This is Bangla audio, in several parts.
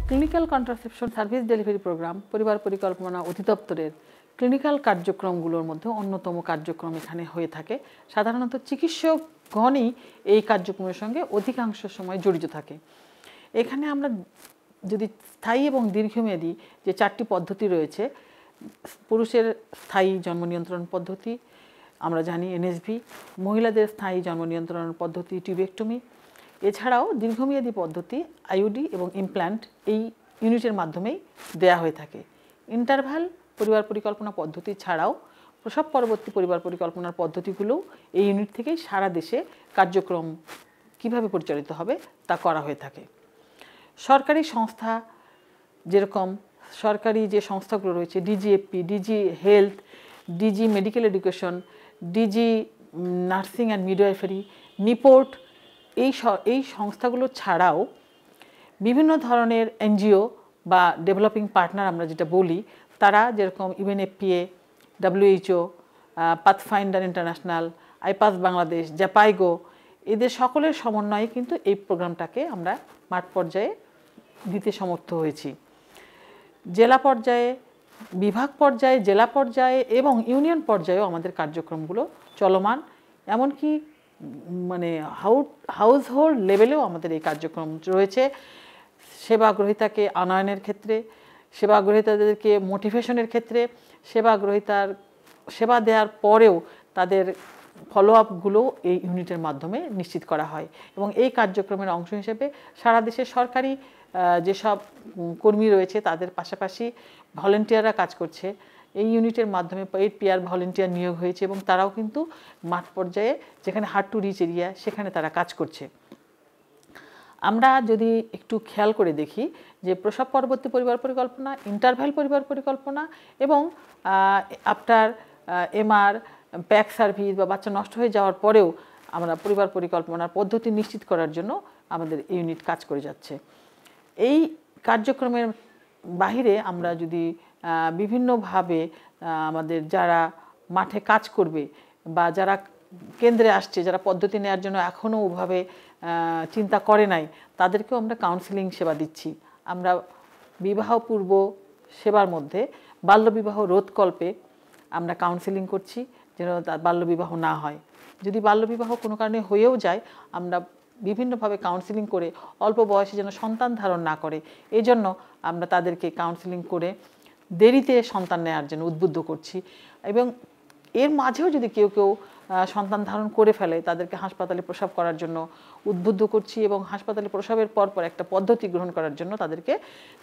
Clinical contraception service delivery programme পরিবার পরিকল্পনা অধিদপ্তরের ক্লিনিক্যাল কার্যক্রমগুলোর মধ্যে অন্যতম কার্যক্রম এখানে হয়ে থাকে। সাধারণত চিকিৎসকগণই এই কার্যক্রমের সঙ্গে অধিকাংশ সময় জড়িত থাকে। এখানে আমরা যদি স্থায়ী এবং দীর্ঘমেয়াদী যে 4টি পদ্ধতি রয়েছে, পুরুষের স্থায়ী জন্ম নিয়ন্ত্রণ পদ্ধতি আমরা জানি এনএসভি, মহিলাদের স্থায়ী জন্ম নিয়ন্ত্রণ পদ্ধতি টিউবেক্টমি, এছাড়াও দীর্ঘমেয়াদী পদ্ধতি আইইউডি এবং ইমপ্ল্যান্ট এই ইউনিটের মাধ্যমেই দেয়া হয়ে থাকে। ইন্টারভ্যাল পরিবার পরিকল্পনা পদ্ধতি ছাড়াও প্রসব পরবর্তী পরিবার পরিকল্পনার পদ্ধতিগুলোও এই ইউনিট থেকেই সারা দেশে কার্যক্রম কিভাবে পরিচালিত হবে তা করা হয়ে থাকে। সরকারি সংস্থা যেরকম সরকারি যে সংস্থাগুলো রয়েছে DGFP, DG health, DG medical education, DG nursing and midwifery, NIPORT, এই সংস্থাগুলো ছাড়াও বিভিন্ন ধরনের এনজিও বা ডেভেলপিং পার্টনার আমরা যেটা বলি, তারা যেরকম UNFPA, WHO, Pathfinder International, Ipas Bangladesh, Jhpiego, এদের সকলের সমন্বয়ে কিন্তু এই প্রোগ্রামটাকে আমরা মাঠ পর্যায়ে দিতে সমর্থ হয়েছি। জেলা পর্যায়ে, বিভাগ পর্যায়ে, জেলা পর্যায়ে এবং ইউনিয়ন পর্যায়েও আমাদের কার্যক্রমগুলো চলমান। এমনকি মানে হাউসহোল্ড লেভেলেও আমাদের এই কার্যক্রম রয়েছে। সেবা গ্রহীতাকে আনয়নের ক্ষেত্রে, সেবা গ্রহীতাদেরকে মোটিভেশনের ক্ষেত্রে, সেবা দেওয়ার পরেও তাদের ফলো আপগুলো এই ইউনিটের মাধ্যমে নিশ্চিত করা হয়। এবং এই কার্যক্রমের অংশ হিসেবে সারা দেশের সরকারি যেসব কর্মী রয়েছে তাদের পাশাপাশি ভলেন্টিয়াররা কাজ করছে। এই ইউনিটের মাধ্যমে পেইড পিআর ভলেন্টিয়ার নিয়োগ হয়েছে এবং তারাও কিন্তু মাঠ পর্যায়ে যেখানে হার্ড টু রিচ এরিয়া সেখানে তারা কাজ করছে। আমরা যদি একটু খেয়াল করে দেখি যে প্রসব পরবর্তী পরিবার পরিকল্পনা, ইন্টারভ্যাল পরিবার পরিকল্পনা এবং আফটার এমআর, প্যাক সার্ভিস বা বাচ্চা নষ্ট হয়ে যাওয়ার পরেও আমরা পরিবার পরিকল্পনার পদ্ধতি নিশ্চিত করার জন্য আমাদের ইউনিট কাজ করে যাচ্ছে। এই কার্যক্রমের বাহিরে আমরা যদি বিভিন্নভাবে আমাদের যারা মাঠে কাজ করবে বা যারা কেন্দ্রে আসছে, যারা পদ্ধতি নেওয়ার জন্য এখনও ওভাবে চিন্তা করে নাই, তাদেরকেও আমরা কাউন্সেলিং সেবা দিচ্ছি। আমরা বিবাহপূর্ব সেবার মধ্যে বাল্যবিবাহ রোধকল্পে আমরা কাউন্সেলিং করছি যেন বাল্যবিবাহ না হয়। যদি বাল্যবিবাহ কোনো কারণে হয়েও যায়, আমরা বিভিন্নভাবে কাউন্সেলিং করে অল্প বয়সে যেন সন্তান ধারণ না করে, এই জন্য আমরা তাদেরকে কাউন্সেলিং করে দেরিতে সন্তান নেওয়ার জন্য উদ্বুদ্ধ করছি। এবং এর মাঝেও যদি কেউ সন্তান ধারণ করে ফেলে, তাদেরকে হাসপাতালে প্রসব করার জন্য উদ্বুদ্ধ করছি এবং হাসপাতালে প্রসবের পর একটা পদ্ধতি গ্রহণ করার জন্য তাদেরকে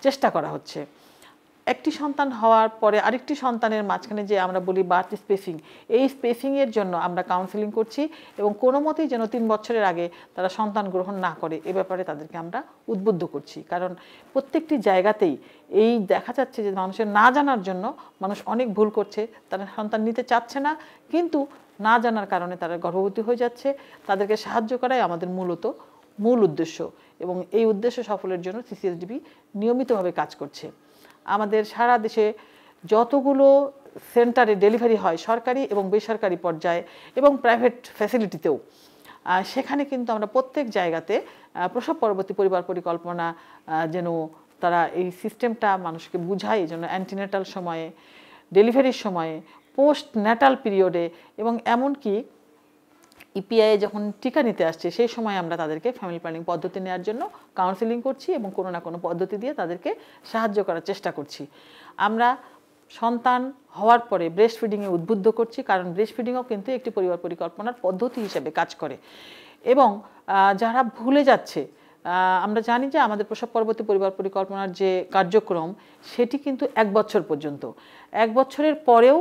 চেষ্টা করা হচ্ছে। একটি সন্তান হওয়ার পরে আরেকটি সন্তানের মাঝখানে যে আমরা বলি বার্থ স্পেসিং, এই স্পেসিংয়ের জন্য আমরা কাউন্সেলিং করছি এবং কোনো মতেই যেন 3 বছরের আগে তারা সন্তান গ্রহণ না করে এ ব্যাপারে তাদেরকে আমরা উদ্বুদ্ধ করছি। কারণ প্রত্যেকটি জায়গাতেই এই দেখা যাচ্ছে যে মানুষের না জানার জন্য মানুষ অনেক ভুল করছে, তারা সন্তান নিতে চাচ্ছে না, কিন্তু না জানার কারণে তারা গর্ভবতী হয়ে যাচ্ছে। তাদেরকে সাহায্য করাই আমাদের মূল উদ্দেশ্য এবং এই উদ্দেশ্য সফলের জন্য সিসিএসডিবি নিয়মিতভাবে কাজ করছে। আমাদের সারা দেশে যতগুলো সেন্টারে ডেলিভারি হয় সরকারি এবং বেসরকারি পর্যায়ে এবং প্রাইভেট ফ্যাসিলিটিতেও, সেখানে কিন্তু আমরা প্রত্যেক জায়গাতে প্রসব পরবর্তী পরিবার পরিকল্পনা যেন তারা এই সিস্টেমটা মানুষকে বুঝায়, যেন অ্যান্টিনেটাল সময়ে, ডেলিভারির সময়ে, পোস্ট ন্যাটাল পিরিয়ডে এবং এমনকি ইপিআই যখন টিকা নিতে আসছে সেই সময় আমরা তাদেরকে ফ্যামিলি প্ল্যানিং পদ্ধতি নেওয়ার জন্য কাউন্সেলিং করছি এবং কোনো না কোনো পদ্ধতি দিয়ে তাদেরকে সাহায্য করার চেষ্টা করছি। আমরা সন্তান হওয়ার পরে ব্রেস্ট ফিডিংয়ে উদ্বুদ্ধ করছি, কারণ ব্রেস্ট ফিডিংও কিন্তু একটি পরিবার পরিকল্পনার পদ্ধতি হিসেবে কাজ করে। এবং যারা ভুলে যাচ্ছে, আমরা জানি যে আমাদের প্রসব পরবর্তী পরিবার পরিকল্পনার যে কার্যক্রম সেটি কিন্তু 1 বছর পর্যন্ত। 1 বছরের পরেও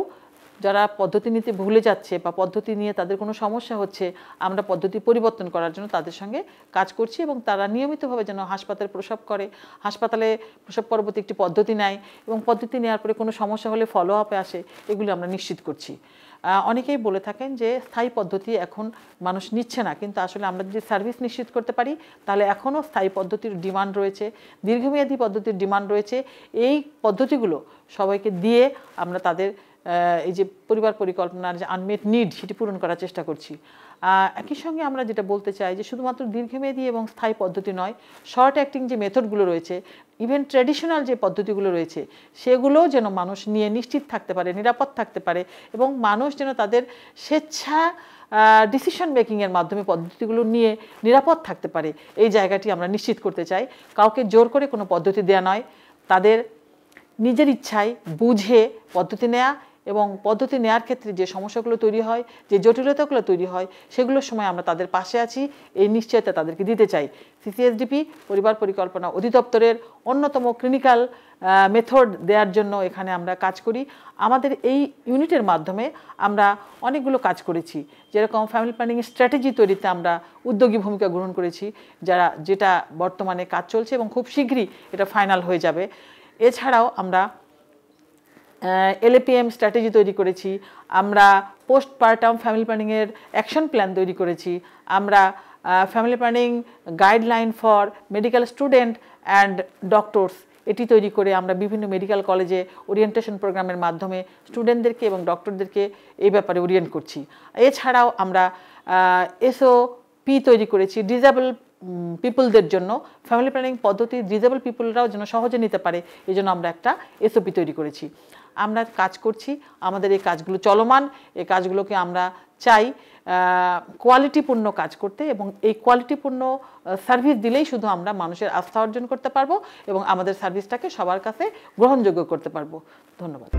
যারা পদ্ধতি নিতে ভুলে যাচ্ছে বা পদ্ধতি নিয়ে তাদের কোনো সমস্যা হচ্ছে, আমরা পদ্ধতি পরিবর্তন করার জন্য তাদের সঙ্গে কাজ করছি এবং তারা নিয়মিতভাবে যেন হাসপাতালে প্রসব করে, হাসপাতালে প্রসব পরবর্তী একটি পদ্ধতি নেয় এবং পদ্ধতি নেওয়ার পরে কোনো সমস্যা হলে ফলো আপে আসে, এগুলো আমরা নিশ্চিত করছি। অনেকেই বলে থাকেন যে স্থায়ী পদ্ধতি এখন মানুষ নিচ্ছে না, কিন্তু আসলে আমরা যদি সার্ভিস নিশ্চিত করতে পারি তাহলে এখনও স্থায়ী পদ্ধতির ডিমান্ড রয়েছে, দীর্ঘমেয়াদী পদ্ধতির ডিমান্ড রয়েছে। এই পদ্ধতিগুলো সবাইকে দিয়ে আমরা তাদের এই যে পরিবার পরিকল্পনার যে আনমেট নিড সেটি পূরণ করার চেষ্টা করছি। একই সঙ্গে আমরা যেটা বলতে চাই যে শুধুমাত্র দীর্ঘমেয়াদী এবং স্থায়ী পদ্ধতি নয়, শর্ট অ্যাক্টিং যে মেথডগুলো রয়েছে, ইভেন ট্র্যাডিশনাল যে পদ্ধতিগুলো রয়েছে সেগুলোও যেন মানুষ নিয়ে নিশ্চিত থাকতে পারে, নিরাপদ থাকতে পারে, এবং মানুষ যেন তাদের স্বেচ্ছা ডিসিশন মেকিংয়ের মাধ্যমে পদ্ধতিগুলো নিয়ে নিরাপদ থাকতে পারে, এই জায়গাটি আমরা নিশ্চিত করতে চাই। কাউকে জোর করে কোনো পদ্ধতি দেওয়া নয়, তাদের নিজের ইচ্ছায় বুঝে পদ্ধতি নেওয়া, এবং পদ্ধতি নেওয়ার ক্ষেত্রে যে সমস্যাগুলো তৈরি হয়, যে জটিলতাগুলো তৈরি হয়, সেগুলোর সময় আমরা তাদের পাশে আছি, এই নিশ্চয়তা তাদেরকে দিতে চাই। সিসিএসডিপি পরিবার পরিকল্পনা অধিদপ্তরের অন্যতম ক্লিনিক্যাল মেথড দেওয়ার জন্য এখানে আমরা কাজ করি। আমাদের এই ইউনিটের মাধ্যমে আমরা অনেকগুলো কাজ করেছি, যেরকম ফ্যামিলি প্ল্যানিং স্ট্র্যাটেজি তৈরিতে আমরা উদ্যোগী ভূমিকা গ্রহণ করেছি, যেটা বর্তমানে কাজ চলছে এবং খুব শীঘ্রই এটা ফাইনাল হয়ে যাবে। এছাড়াও আমরা LAPM স্ট্র্যাটেজি তৈরি করেছি, আমরা পোস্টপার্টাম ফ্যামিলি প্ল্যানিংয়ের অ্যাকশন প্ল্যান তৈরি করেছি, আমরা family planning guideline for medical student and doctors এটি তৈরি করে আমরা বিভিন্ন মেডিকেল কলেজে ওরিয়েন্টেশন প্রোগ্রামের মাধ্যমে স্টুডেন্টদেরকে এবং ডক্টরদেরকে এই ব্যাপারে ওরিয়েন্ট করছি। এছাড়াও আমরা SOP তৈরি করেছি ডিসেবল পিপলদের জন্য, ফ্যামিলি প্ল্যানিং পদ্ধতি ডিসেবল পিপলরাও যেন সহজে নিতে পারে, এই জন্য আমরা একটা SOP তৈরি করেছি। আমরা কাজ করছি, আমাদের এই কাজগুলো চলমান, এই কাজগুলোকে আমরা চাই কোয়ালিটিপূর্ণ কাজ করতে, এবং এই কোয়ালিটিপূর্ণ সার্ভিস দিলেই শুধু আমরা মানুষের আস্থা অর্জন করতে পারবো এবং আমাদের সার্ভিসটাকে সবার কাছে গ্রহণযোগ্য করতে পারবো। ধন্যবাদ।